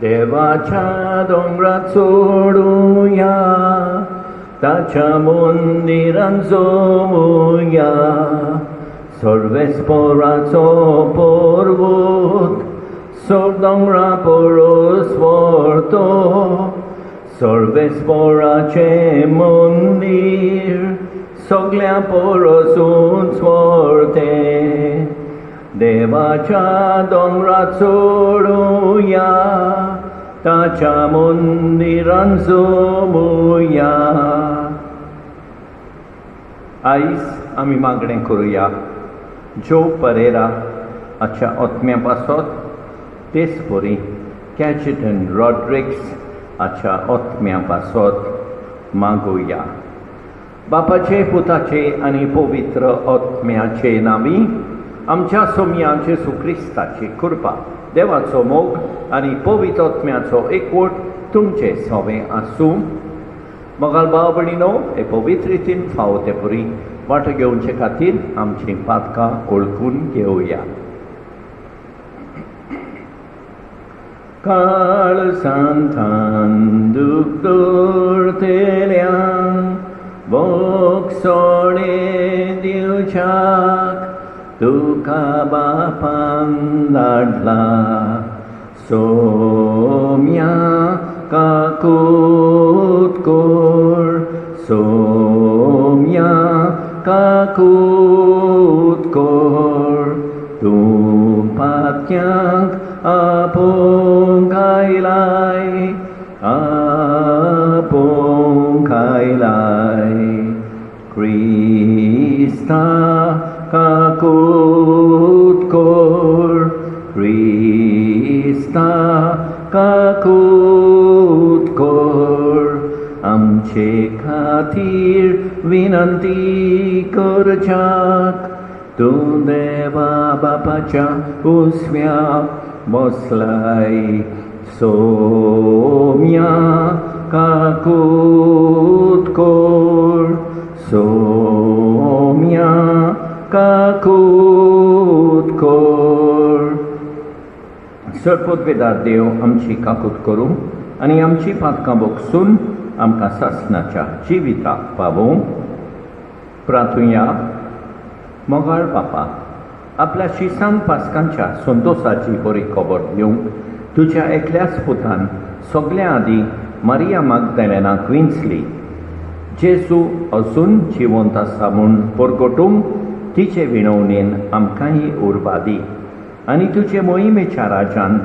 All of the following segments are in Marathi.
देवाच्या दोंगरात सोडूया, ताच्या मंदिरांत जमूया. सर्वेस्पराचो पर्वत, दोंगरा परस व्हरतो. सर्वेस्पराचे मंदिर सगळ्या परस उंच व्हरतें. देवाच्या दोंगरात सोडूया, ताच्या मंदिरांत जमूया. आयज आमी मागणें करुया जो परेरा हाच्या ओतम्या पासत, तेच परी कॅचिटन रॉड्रिक्स हाच्या ओतम्या पासत मागुया. बापाचे, पुताचे आनी पवित्र ओतम्याचे नामी आमच्या सोम्या जेसू क्रिस्ताची कृपा, देवाचो मोग आनी पवित्र ओतम्याचो एकवट तुमचे सवे आसूं. मोगाल भाव भयणीनो, हे पवित्र रितीन फावो ते परी वांटो घेवचे खातीर आमचीं पातकां ओळखून घेवया. काळसांतान दूख दवरतेल्यांक भोग सोडे दिवच्याक तुका बापान धाडला. सोम्या काकूट कोर, सोम्या काकूट कोर. तूं पातक्यांक आपोवंक आयलाय, आपोवंक आयलाय. क्रिस्ता काकूट कोर, क्रिस्ता काकूट कोर. आमचे खातीर विनंती करच्याक तूं देवा बापाच्या उजव्या बसलाय. सोम्या काकूट कोर, सोम्या काकूट कोर. सर्पोद्वेदार देव आमची काकूट करूं आनी आमची पातकां बोगसून आमकां सासणाच्या जिविताक पावूं. प्रार्थुया. मोगाळ बापा, आपल्या शिसान पासकांच्या संतोशाची बरी खबर दिवंक तुज्या एकल्याच पुतान सगळ्या आदी मारिया मागदलेनाक विंचली. जेजू अजून जिवंत आसा म्हूण परगटूंक तिचे विणवणेन आमकांय उर्बा दी. आनी तुजे मोहिमेच्या राजान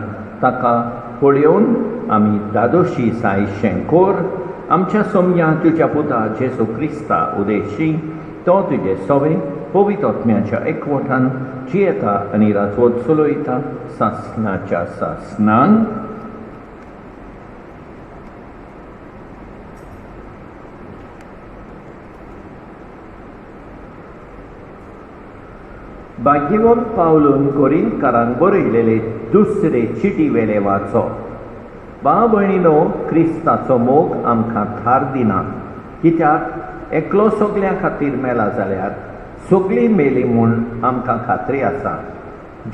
ताका पळयोवन आमी दादोशी जायशें कोर. आमच्या सोम्या तुज्या पुता जेजू क्रिस्ता उदेशी तो तुजे सवे पवित्र आत्म्याच्या एकवटान जियेता आनी राजवट चलयता सासणाच्या सासणान. भाग्यवंत पावलून कोरिंथकारांक बरयलेले दुसरे चिटी वेले वाचो. भाव भयणीनो, क्रिस्ताचो मोग आमकां थार दिना, कित्याक एकलो सगळ्यां खातीर मेला जाल्यार सगळीं मेली म्हूण आमकां खात्री आसा.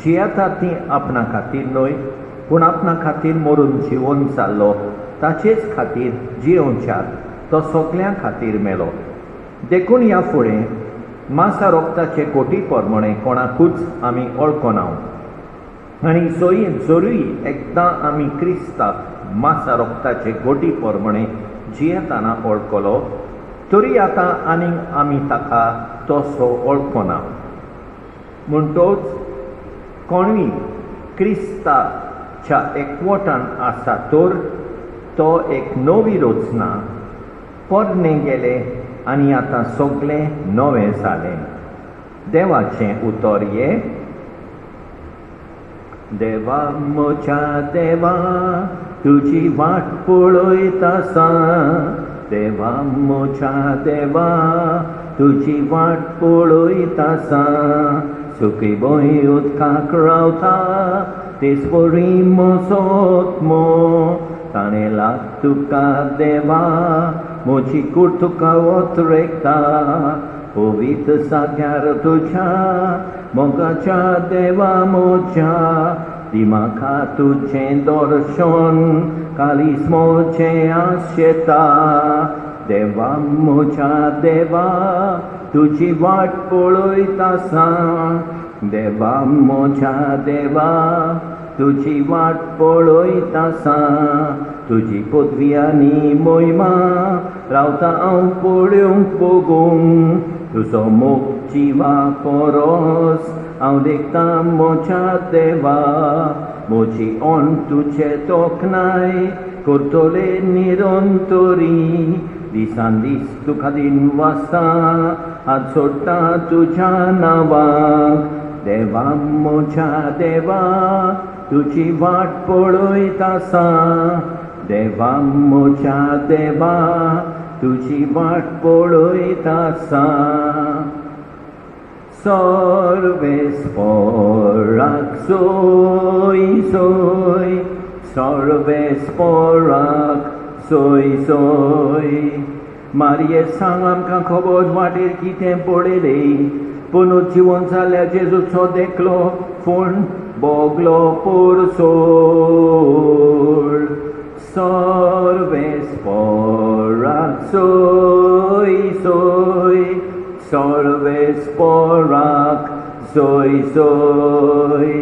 जियेता ती आपणा खातीर न्हय, पूण आपणा खातीर मरून जिवन जाल्लो ताचेच खातीर जियोवच्याक तो सगळ्यां खातीर मेलो. देखून ह्या फुडें मासा रोगताचे कोटी परमणे कोणाकूच आमी वळखना. आनी जरूय एकदां आमी क्रिस्ताक मासा रोगताचे गोटी परमणे जियेताना वळखलो, तरी आतां आनीक आमी ताका तसो वळखना. म्हणटोच कोणूय क्रिस्ताच्या एकवटान आसा तर तो एक नवी रचना. पोरणें गेलें आनी आतां सगळें नवें जालें. देवाचें उतर हे. देवा म्हज्या देवा तुजी वाट पळयत आसा. देवा म्हज्या देवा तुजी वाट पळयत आसा. सुखी भंय उदकाक रावता तेच बरी म्हजो ताणें लाग तुका देवा म्हजी कूड तुका वतरेकता. पवित्र जाग्यार तुज्या मोगाच्या देवा म्हज्या दी म्हाका तुजें दर्शन कालिस्मोचें आशेता देवा म्हज्या देवा तुजी वाट पळयता सां देवा म्हज्या देवा तुजी वाट पळयता सां तुजी पदवी आनी मोहिमा रावता हांव पळोवंक बगूंक तुजो मोग जिवा परस हांव देखता म्हज्या देवा म्हजी ओन तुजे तोखणाय करतले निरंतरी दिसान दीस तुका दिन वाजता हात सोडटा तुज्या नांवाक देवा म्हज्या देवा तुजी वाट पळयता सां देवा म्हज्या देवा तुजी वाट पळयता सां सर्वेस्पराक सोय सोय सर्वेस्पराक सोय सोय मारये सांग आमकां खबर वाटेर कितें पडयलें पुनरुज्जीवन जाल्ल्या जेजूचो देखलो फूण बोगलो पोरसोळ सर्वेस्पराक सोय सोय सर्वेस्पराक सोय सोय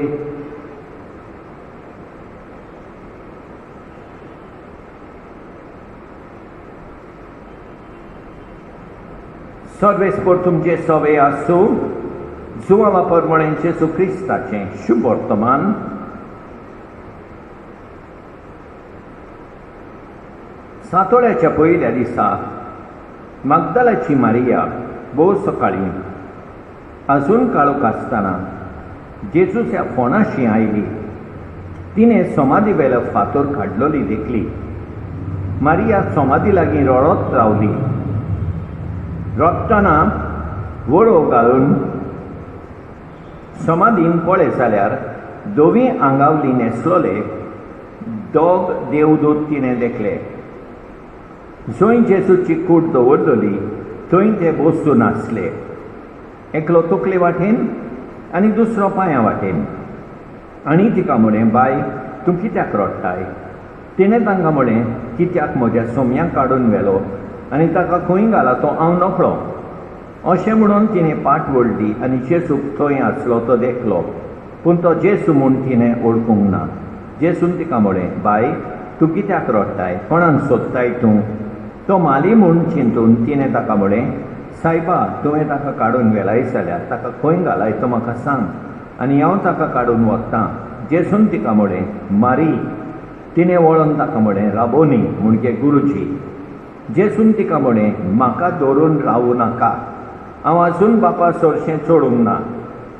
सर्वेस्पर तुमचे सवे आसूं जुवां प्रमाणे जेजू क्रिस्ताचें शुभ वर्तमान सातोड्याच्या पयल्या दिसा मागदालाची मारिया भोव सकाळीं अजून काळोख आसतना जेजूच्या फोंडाशी आयली तिणें समाधी वेलो फातर काडलोली देखली मारिया समाधी लागीं रडत रावली रडटना वळो घालून समाधीन पळय जाल्यार दोवी आंगावली न्हेसलोले दोग देवदूत तिणें देखले जंय जेजूची कूड दवरलेली थंय ते बसून आसले एकलो तकले वाटेन आनी दुसरो पांया वाटेन आनी तिका म्हळें बाय तूं कित्याक रडटाय तिणें तांकां म्हळें कित्याक म्हज्या सोम्याक काडून व्हेलो आनी ताका खंय घाला तो हांव नकळो अशें म्हणून तिणें पाट वळली आनी जेजूक थंय आसलो तो देखलो पूण तो जेजू म्हूण तिणें वळखूंक ना जेजून तिका म्हळें बाय तूं कित्याक रडटाय कोणाक सोदताय तूं तो माली म्हूण चिंतून तिणें ताका म्हळें सायबा तुवें ताका काडून व्हेलाय जाल्यार ताका खंय घालाय तो म्हाका सांग आनी हांव ताका काडून व्हरतां जेजून तिका म्हळें मारी तिणें वळोन ताका म्हळें राबोनी म्हणजे गुरुजी जेजून तिका म्हळें म्हाका दवरून रावूं नाका हांव आजून बापा चडशें चडूंक ना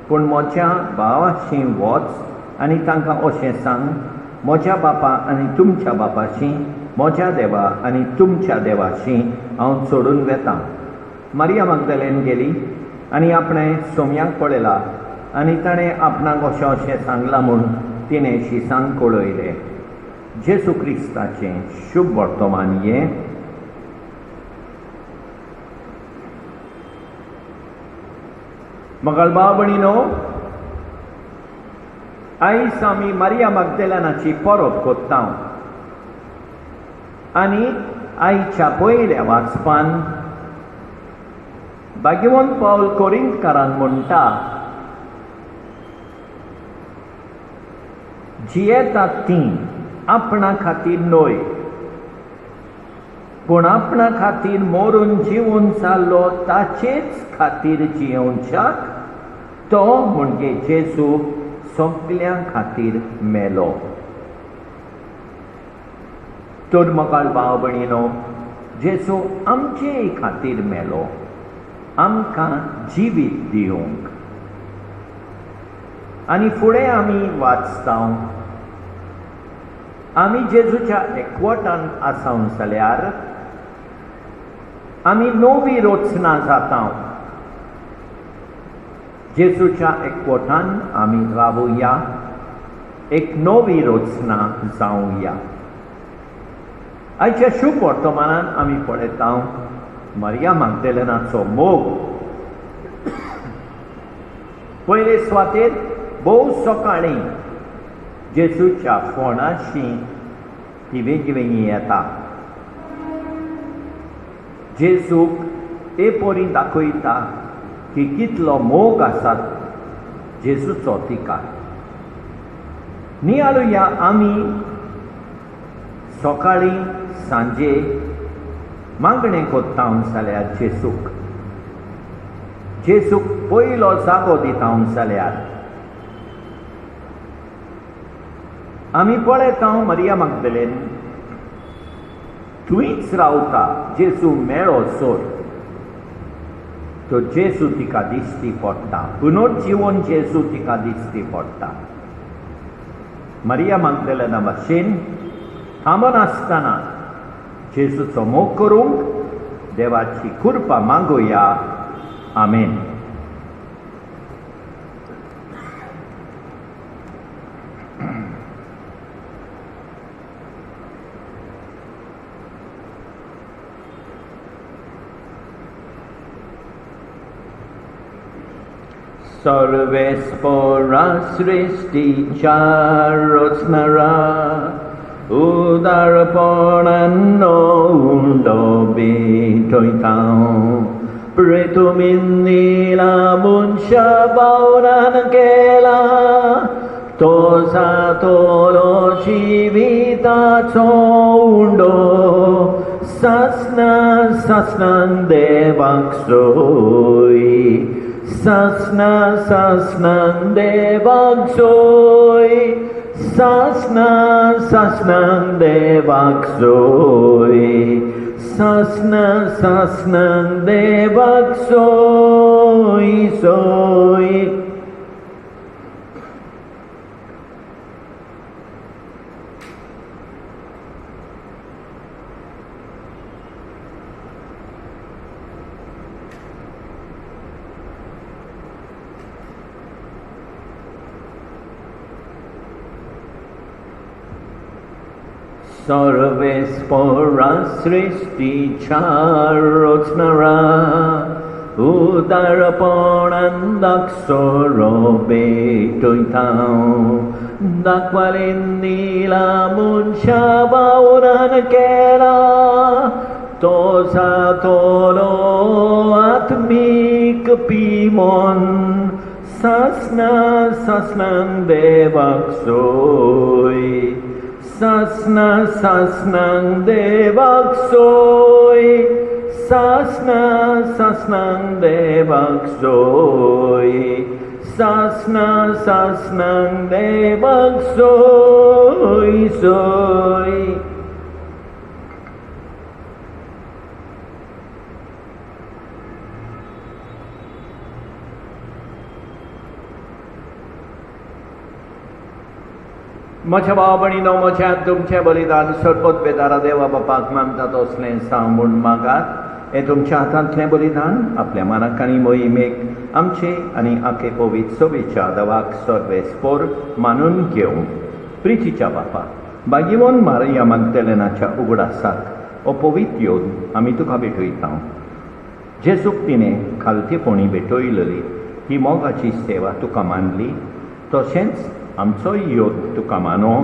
पूण म्हज्या भावाशी वच आनी तांकां अशें सांग म्हज्या बापा आनी तुमच्या बापाशी म्हज्या देवा आनी तुमच्या देवाशी हांव चडून वेतां मारिया मागदलेन गेली आनी आपणें सोम्याक पळयला आनी ताणें आपणाक अशें अशें सांगलां म्हूण तिणें शिसांक कळयलें जेजू क्रिस्ताचें शुभ वर्तमान हें मगळ भाव भयणीनो आयज आमी मारिया मागदलेनाची परब कोत्ता आनी आयच्या पयल्या वाचपान भाग्यवंत पावल कोरिंथकारांक म्हणटा जियेतात तीं आपणा खातीर न्हय पूण आपणा खातीर मरून जिवून जाल्लो ताचेच खातीर जियोवच्याक तो म्हणजे जेजू सगळ्यां खातीर मेलो तर मकाळ भाव भयणीनो जेजू आमचे खातीर मेलो आमकां जिवीत दिवंक आनी फुडें आमी वाचता आमी जेजूच्या एकवटान आसां जाल्यार आमी नवी रचना जाता जेजूच्या एकवटान आमी रावुया एक नवी रचना जावुया आयच्या शुभ वर्तमानान आमी पळयता मारिया मागदलेनाचो मोग पयले सुवातेर भोव सकाळीं जेजूच्या फोंडाशी ती वेगवेगळी येता. जेजूक हे परी दाखयता की कितलो मोग आसा जेजूचो तिका. न्ही आलुया आमी सकाळीं सांजे मागणें कोत्ता जाल्यार जेजूक पयलो जागो दिता जाल्यार आमी पळयता मरिया मगदलेन थंयच रावता जेजू मेळो सोर. तो जेजू तिका दिश्टी पडटा, पुनर्जीवन जेजू तिका दिश्टी पडटा. मरिया मगदलेना भाशेन थांबून आसतना जेजूचो मोग करूंक देवाची कृपा मागुया. आमेन. सर्वेस्परा सृष्टीच्या रचणारा उदारपणांनो उंडो भेटयता. प्रेतुमिनीला मनशा भावनान केला तो जातोलो जिविताचो उंडो. सासनान देवाक सोय, सासनान देवाक सोय, सासनान देवाक सोय, सासनान देवाक सोय सोय. सर्वेस्परा सृष्टीच्या रचणारा उदारपणान दाखसरो भेटयता. दाखवालेला मनशा भावनान केला तो जातोलो आत्मीक पिमोन. सासनान देवाक सोय, सासनान देवाक सोय, सासनान देवाक सोय, सासनान देवाक सोय सोय. म्हज्या भाव भयणीनो, म्हज्या तुमचें बलिदान सरपत बेदारा देवा बापाक मानता तसलें सांबून मागात. हें तुमच्या हातांतलें बलिदान आपल्या मनाक आनी मोहिमेक आमचे आनी आखे पवित्र सोबेच्या देवाक सर्वेस्पोर मानून घेवंक. प्रितीच्या बापा, भाग्यवान मारिया मगदलेनाच्या उगडासाक हो पवित्र येवन आमी तुका भेटयता. जेजूक तिणें खालतीपणी भेटयलेली ही मोगाची सेवा तुका मानली, तशेंच आमचो योग तुका मानो.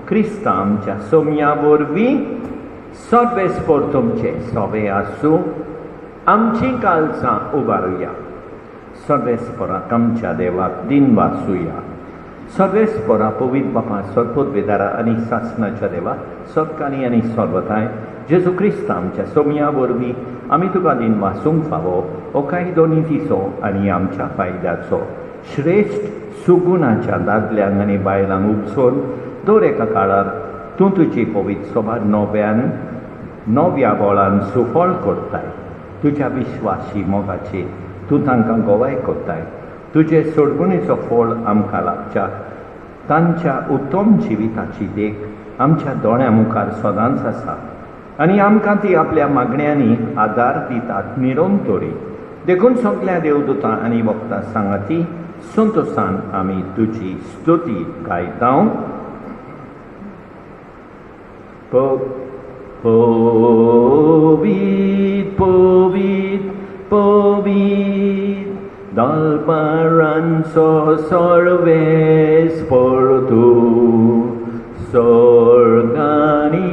क्रिस्ता आमच्या सोम्या वरवीं सर्वेस्पोर तुमचे सोबे आसूं. आमची काळजां उबारुया. सर्वेस्पोराक आमच्या देवाक दिन वाचुया. सर्वेस्पोरा पवित्र बापा सरपत बेदारा आनी सासनाच्या देवा सत्कानी आनी सर्वताय जेजू क्रिस्ता आमच्या सोम्या वरवीं आमी तुका दिन वाचूंक फावो हो कायदो नितीचो आनी आमच्या फायद्याचो श्रेश्ठ सुगुणाच्या दादल्यांक आनी बायलांक उपसून दर एका काळार तूं तुजी पवित्र सभा नव्या बोळान सुफळ करताय. तुज्या विश्वासी मोगाची तूं तांकां गोवाय करताय. तुजे सोडगुणेचो फळ आमकां लाभच्या. तांच्या उत्तम जिविताची देख आमच्या दोळ्यां मुखार सदांच आसा आनी आमकां ती आपल्या मागण्यांनी आदार दितात निरंतरी. देखून सगळ्या देवदूतां आनी वक्तां सांगाती संतोशान आमी तुजी स्तुती गायता. पवित्र पवित्र पवित्र dalparanso sorves por tu sorgani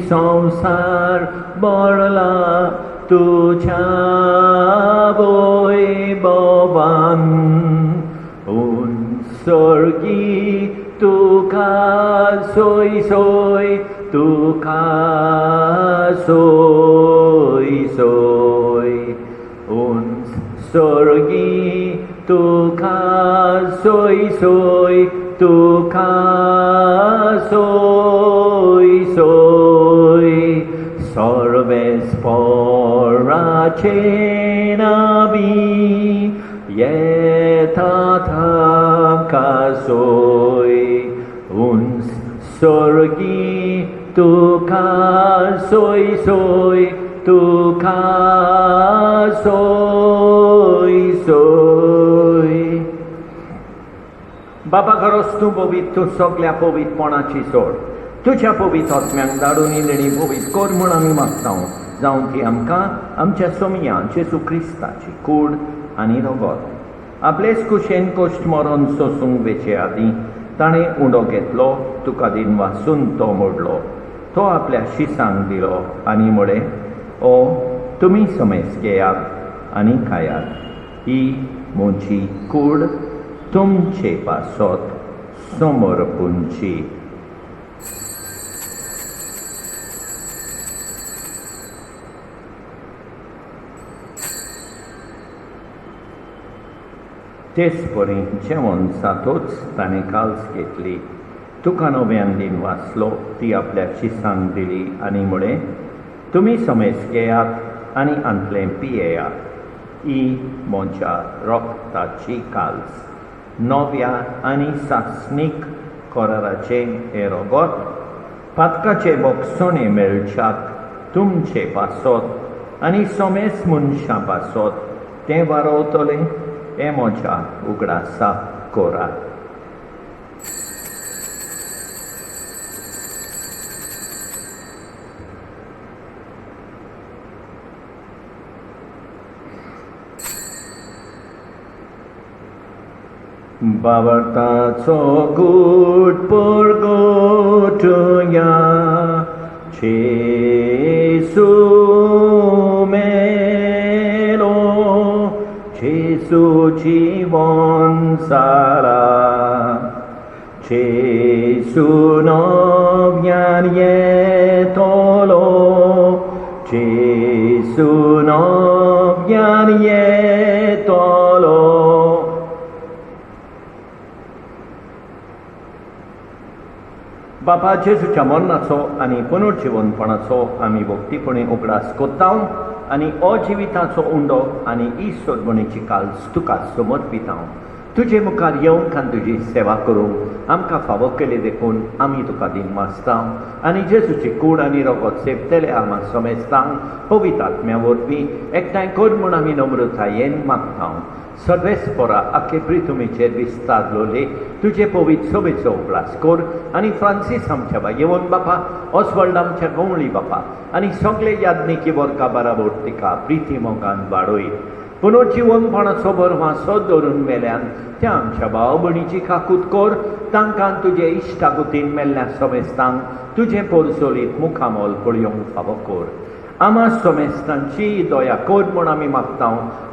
samsar borla tuja boy boban un sorgi tuka soy soy tuka soy soy un sorgi tuka soy soy tuka soy soy sorves poracenabi yetata soy un sorgi tuka soy soy tuka soy soy बाबा खरोच तूं पवित तूं सगळ्या पवितपणाची सोड तुझ्या पवित आत्म्यांक धाडून इल्ली पवित कोर म्हूण आमी मागता जावं ती आमकां आमच्या सोमया जेजू क्रिस्ताची कूड आनी रगत आपलेच कुशेन कोश्ट मरण सोसूंक वेचे आदीं ताणें उंडो घेतलो तुका दिन वाचून तो मोडलो तो आपल्या शिसांक दिलो आनी म्हळें ओ तुमी समेज घेयात आनी खायात ही म्हजी कूड तुमचे पासत समर्पूंची तेच परी जेवण जातोच ताणें काल्स घेतली तुका नव्यान दिन वाचलो ती आपल्या शिसांक दिली आनी म्हळें तुमी समेज घेयात आनी आंतलें पियेयात ही म्हज्या रोगताची काल्स नव्या आनी सासणीक कराराचें हें रगत पातकाचे बोगसोणे मेळच्याक तुमचे पासत आनी समेज मनशां पासत तें वारोवतलें हें म्हज्या उगडासा कोरात Bavartaco good purgotuya Jesu melo Jesu jivon sara Jesu novyan yetolo Jesu novyan yetolo बापा जेजूच्या मरणाचो आनी पुनर्जिवनपणाचो आमी भक्तीपणे उगडास कोत्ता आनी अजिविताचो उंडो आनी ईश्वरपणेची काल्स तुका समर्पिता तुजे मुखार येवंक आनी तुजी सेवा करूंक आमकां फावो केले देखून आमी तुका दिन मागता आनी जेजूची कूड आनी रगत सेवतले आमी समेजता पवित्र आत्म्या वरवीं एकठांय कर म्हूण आमी नम्रतायेन मागता सर्वेस्परा आख्खे पृथ्वीचेर विस्तारलोले तुजे पवित्र सभेचो उगडास कर आनी फ्रांसीस आमच्या येवन बापा ऑस्वल्ड आमच्या गवळी बापा आनी सगळे याज्ञिकी वर्गा बराबर तिका प्रिती मोगान वाडोय पुनर्जिवनपणाचो भरवासो धरून मेल्यान त्या आमच्या भाव भयणीची काकूत कर तांकां तुजे इश्टागुतीन मेल्ल्या समेस्तांक तुजे पोरसोलीत मुखामोल पळयोवंक फावो कर आमा समेस्तांची दया कर म्हूण आमी मागता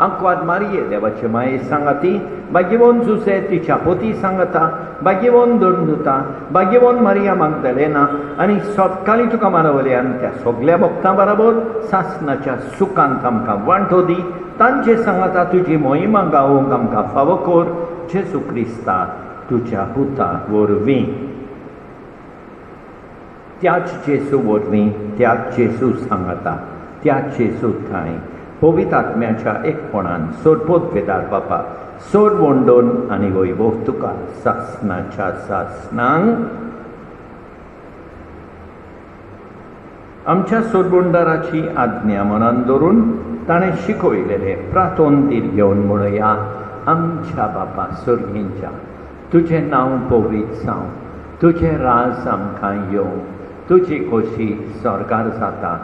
आंकवाद मारये देवाचे माये सांगाती भाग्यवन जुसे तिच्या पोती सांगता भाग्यवन दोंडुता भाग्यवन मारिया मागदलेना आनी सतकाळी तुका मानवल्यान त्या सगळ्या भक्तां बरोबर सासणाच्या सुखांत आमकां वांटो दी तांचे सांगता तुजी मोहिमा गावोवंक आमकां फावो कर जेजू क्रिस्ता तुज्या पुता वरवीं त्याच जेजू वरवीं त्याच जेजू सांगता त्याच जेजू थंय पवित्र आत्म्याच्या एकपणान सोडपोत वेदार बापा सोड वंडोन आनी वैभव तुका सासणाच्या सासणांक आमच्या सोडबोंडाराची आज्ञा मनान दवरून ताणें शिकयलेले प्रातोंतीर घेवन म्हणया आमच्या बापा सुर्गींच्या तुजें नांव पवित्र जावं तुजें राज आमकां येवं तुजी खोशी स्वर्गार जाता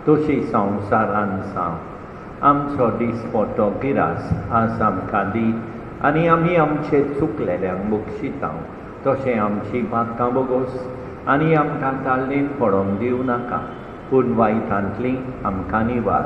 तशी संवसारान जावं आमचो दिसपट्टो गिरास आज आमकां दी आनी आमी आमचे चुकलेल्यांक बक्षितांव तशें आमची बातकां बोगोस आनी आमकां ताळणेन पडोवंक दिवं नाका पूण वायटांतली आमकां निवार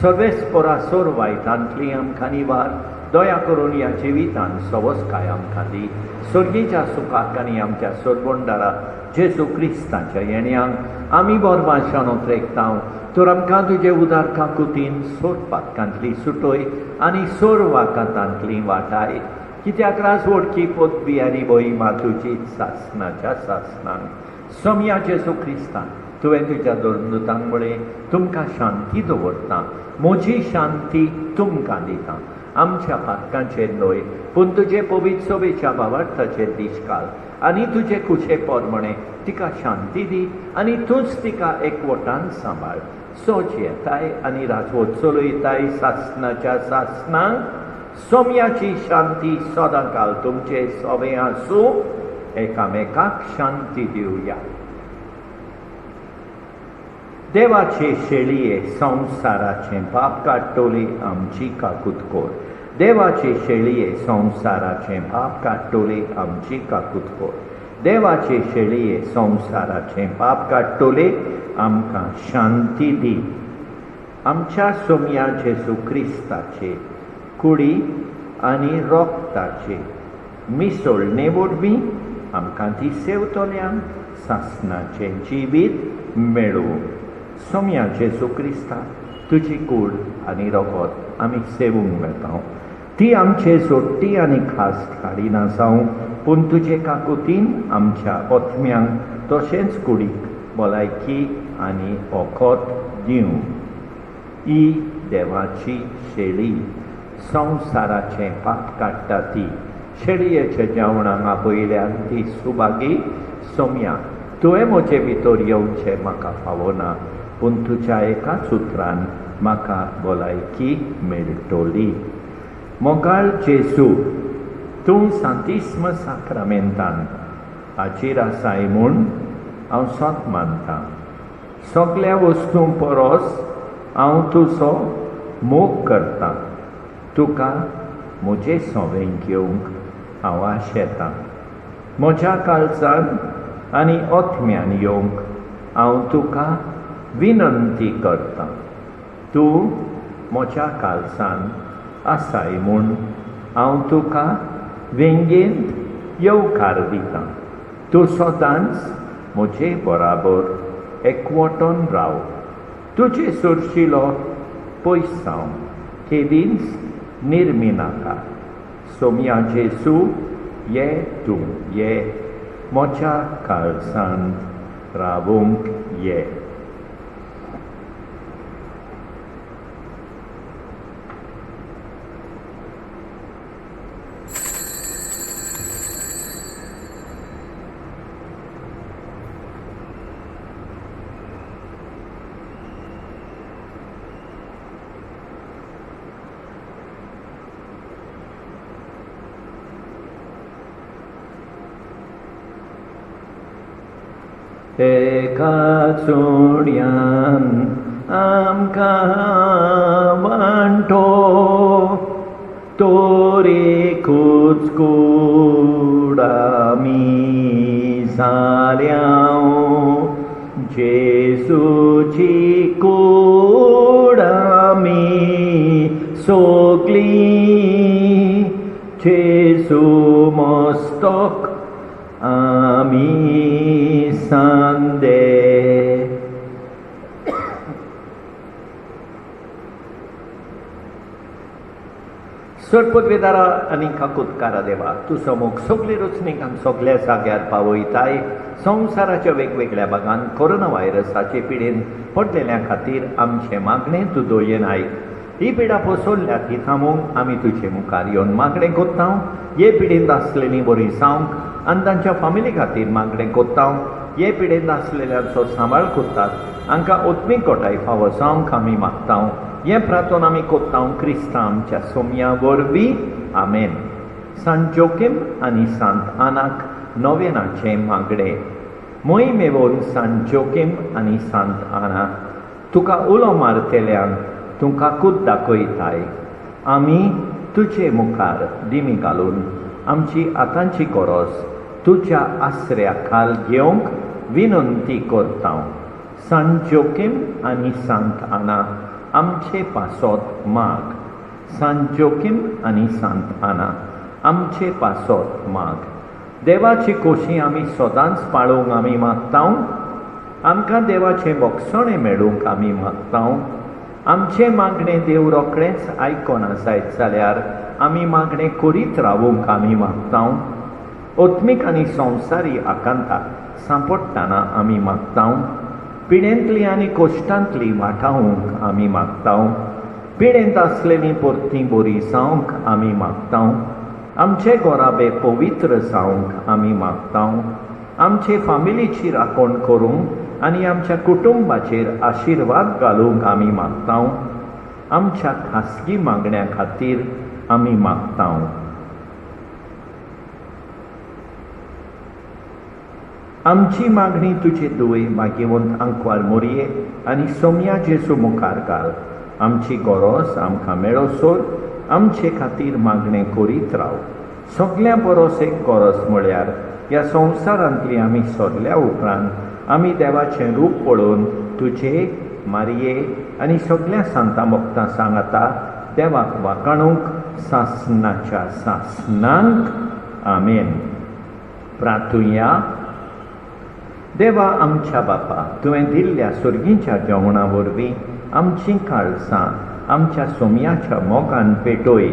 सर्वेस्परासोर वायटांतली आमकां निवार दया करून ह्या जिवितांत सवस्काय आमकां दी सर्गेच्या सुखाक आनी आमच्या सोडवणदारा जेजू क्रिस्ताच्या येण्याक आमी बोरमाशान ओतरेकतांव तर आमकां तुजे उदार काकुतीन सोर पातकांतली सुटोय आनी सोर वाकातांतली वाटाय कित्याक राजवडकी पोत बियारी बोई मातुची सासनाच्या सासनांक सोम्या जेजू क्रिस्तान तुवें तुज्या दोरदूतांक म्हळें तुमकां शांती दवरता म्हजी शांती तुमकां दिता आमच्या पातकांचेर न्हय पूण तुजे पवित्र सोबेच्या भावार्थाचेर दिश्काल आनी तुजे कुशे पोरमणे तिका शांती दी आनी तूंच तिका एकवटान सांबाळ सोच येताय आनी राजवट चलयताय सासनाच्या सासनांक सोम्याची शांती सदांकाल तुमचे सोबे आसूं एकामेकाक शांती दिवया देवाचे शेळये संवसाराचें पाप काडटोली आमची काकूत कोर देवाचे शेळये संवसाराचें पाप काडटोली आमची काकूत कोर देवाचे शेळये संवसाराचें पाप काडटोले आमकां शांती दी आमच्या सोम्या जेजू क्रिस्ताचे कुडी आनी रोगताचे मिसळणे वरवीं आमकां ती सेवतोल्यांक सासनाचें जिवीत मेळूं सोम्या जेजू क्रिस्ता तुजी कूड आनी रोगत आमी सेवूंक वेतांव ती आमचे सोडटी आनी खास काडिना जावं पूण तुजे काकुतीन आमच्या ओथम्यांक तशेंच कुडीक भलायकी आनी ओखोत दिवं ही देवाची शेळी संवसाराचें पाप काडटा ती शेळयेच्या जेवणाक आपयल्यान ती सुभागी सोम्या तुवें म्हजे भितर येवचें म्हाका फावना पूण तुज्या एकाच उतरान म्हाका भलायकी मेळटली मोगाळ जेजू तूं सांतिस्म साक्रामेंतान हाचेर आसाय म्हूण हांव सोत मानतां सगळ्या वस्तूं परस हांव तुजो मोग करतां तुका म्हजे सोवेंक येवंक हांव आशेतां म्हज्या काळजान आनी ओथम्यान येवंक हांव तुका विनंती करतां तूं म्हज्या काळजान आसाय म्हूण हांव तुका वेंगेंत येवकार दितां तूं सदांच म्हजे बराबर एकवटोन राव तुजे सुरशिलो पयस जावं केदींच निर्मी नाका सोम्या जेजू ये तूं ये म्हज्या काळजांत रावूंक ये एका चोडयान आमकां वांटो तोरेकूच कूड आमी जाल्याव जेजूची कूड आमी सोगली जेजू मस्तक आमी सांदे सोडपदवेदारा आनी काकुतकारा देवा तुजो मोग सगळे रचणीक आनी सगळ्या जाग्यार पावयताय संवसाराच्या वेगवेगळ्या भागांत कोरोना व्हायरसाचे पिडेन पडलेल्या खातीर आमचे मागणें तूं दोयनाय ही पिडा पोसोल्ल्या ती थांबोवंक आमी तुजे मुखार येवन मागणें कोत्ता हे पिडेंत आसलेलीं बरी जावंक आनी तांच्या फामिली खातीर मागणें कोत्ता हे पिडेंत आसलेल्यांचो सांबाळ कोत्तात हांकां ओत्मीक कोटाय फावो जावंक आमी मागता हें प्रार्थना आमी कोत्ता क्रिस्तां आमच्या सोम्या वरवीं आमेन सांत जोकीम आनी सांत आनाक नोवेनाचें मागणें मोही मेवोन सांत जोकीम आनी सांत आना तुका उलो मारतेल्यांक तुमकांकूच दाखयताय. आमी तुजे मुखार दिमी घालून आमची आतांची गरज तुज्या आसऱ्या खाल घेवंक विनंती करता. सांत जोकीम आनी सांत आना आमचे पासत माग. सांत जोकीम आनी सांत आना आमचे पासत माग. देवाची खोशी आमी सदांच पाळूंक आमी मागता. आमकां देवाचें मोगसणें मेळूंक आमी मागता. आमचें मागणें देव रोखडेंच आयकोना जायत जाल्यार आमी मागणें करीत रावूंक आमी मागता. ओत्मीक आनी संवसारी आकांताक सांपडटाना आमी मागता. पिडेंतली आनी कोश्टांतली वाटावंक आमी मागता. पिडेंत आसलेलीं परतीं बरीं जावंक आमी मागता. आमचे गोराबे पवित्र जावंक आमी मागता. आमचे फामिलीची राखण करूंक आनी आमच्या कुटुंबाचेर आशिर्वाद घालूंक आमी मागता. आमच्या खासगी मागण्या खातीर आमी मागता. आमची मागणी तुजे दुवे भाग्यवंत आंकवार मोरये आनी सोम्या जेजू मुखार घाल. आमची गरज आमकां मेळोसोर आमचे खातीर मागणें करीत राव. सगळ्या परस एक गरज म्हळ्यार ह्या संवसारांतली आमी सोरल्या उपरांत आमी देवाचें रूप पळोवन तुजे मारये आनी सगळ्या सांता मोगतां सांगाता देवाक वाखाणूंक सासणाच्या सासणांक आमेन. प्रार्थुया. देवा आमच्या बापा, तुवें दिल्ल्या सुर्गीच्या जेवणा वरवीं आमचीं काळजां आमच्या सोम्याच्या मोगान पेटोय.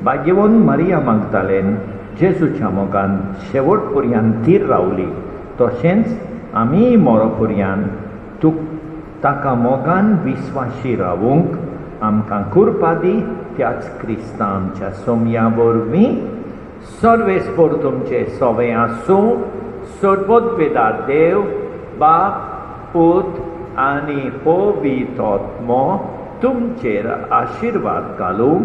भाग्यवंत मारिया मागदालेन जेजूच्या मोगान शेवट पर्यंत थीर रावली. तशेंच आमी मरो पर्यंत ताका मोगान विस्वाशी रावूंक आमकां कृपा दी. त्याच क्रिस्ता आमच्या सोम्या वरवीं सर्वेस्पर तुमचें सवें आसूं. सर्वोद्वेदार देव बाप, पूत आनी पवित्र आत्मो तुमचेर आशिर्वाद घालूं.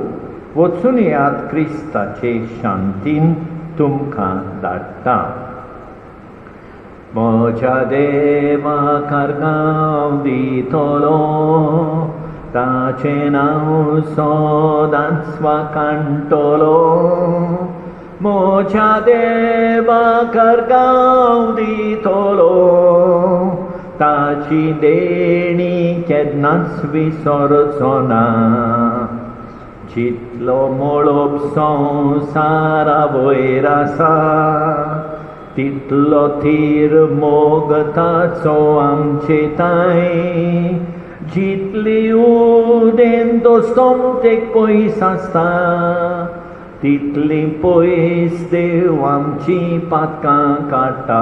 वचून येयात क्रिस्ताचे शांतीन तुमकां धाडटा. म्हज्या देवाक अर्गांव दितलो, ताचें नांव सदांच वाखाणटलो. म्हज्या देवाक अर्गांव दितलो, ताची देणी केन्नाच विसरचो ना. जितलो मोळप संवसारा वयर आसा, तितलो थीर मोग ताचो आमचे ताय. जितली उदेन तो सोमतेक पयस आसता, तितली पयस देव आमची पातकां काडटा.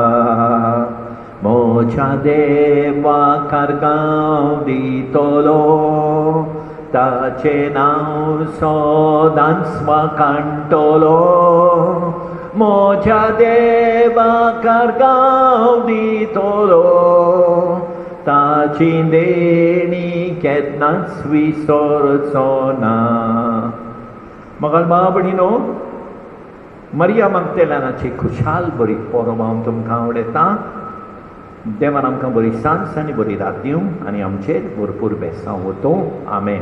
म्हज्या देवाक अर्गांव दितलो, ताचें नांव सदांच वाखाणटलो. म्हज्या देवाक अर्गांव दितलो, ताची देणी केन्नाच विसरचो ना. मगाल बाबणीनो, मारिया मागदलेनाची खुशाल बरी परब हांव तुमकां आवडयता. देवान आमकां बरी सांज आनी बरी रात दिवं आनी आमचेर भरपूर बेसांव वतूं. आमेन.